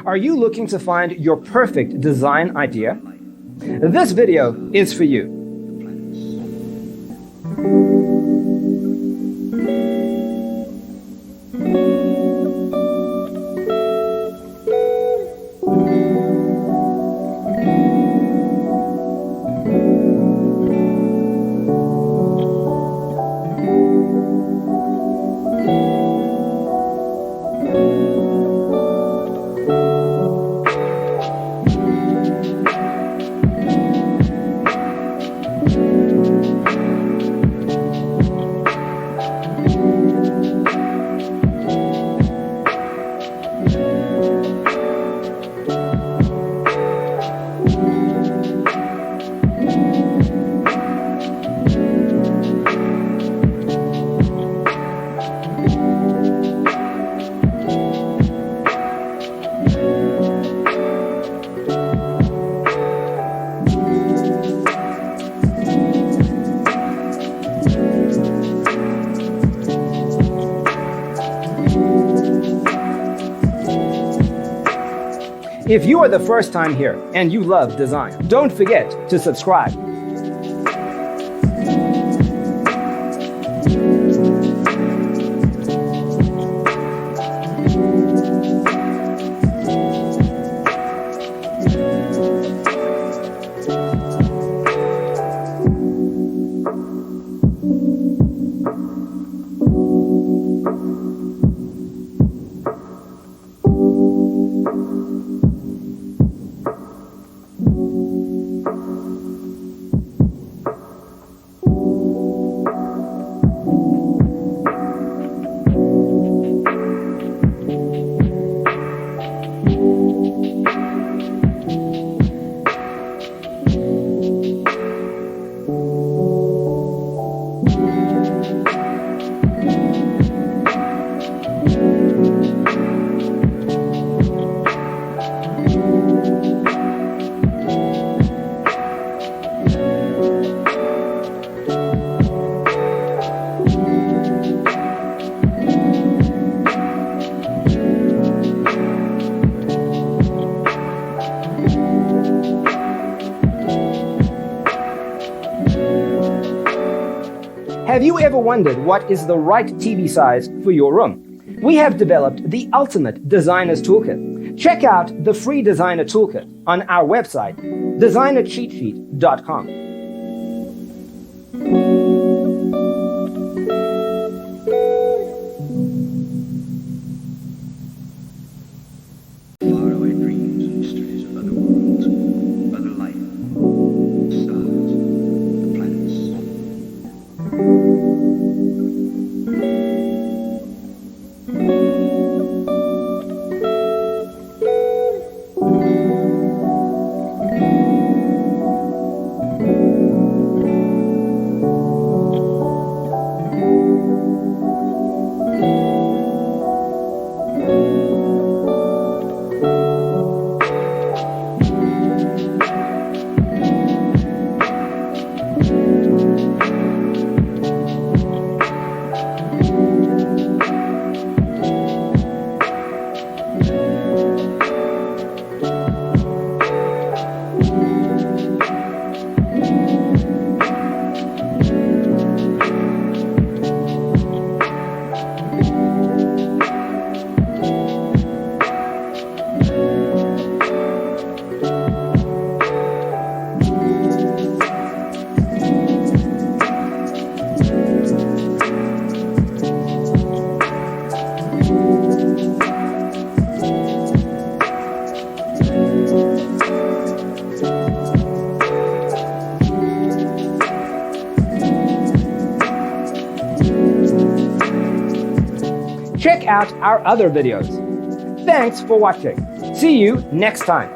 Are you looking to find your perfect design idea? This video is for you. If you are the first time here and you love design, don't forget to subscribe. Have you ever wondered what is the right TV size for your room? We have developed the ultimate designer's toolkit. Check out the free designer toolkit on our website, designercheatsheet.com. Faraway dreams and mysteries of other worlds, other life, stars, the planets. Check out our other videos. Thanks for watching. See you next time.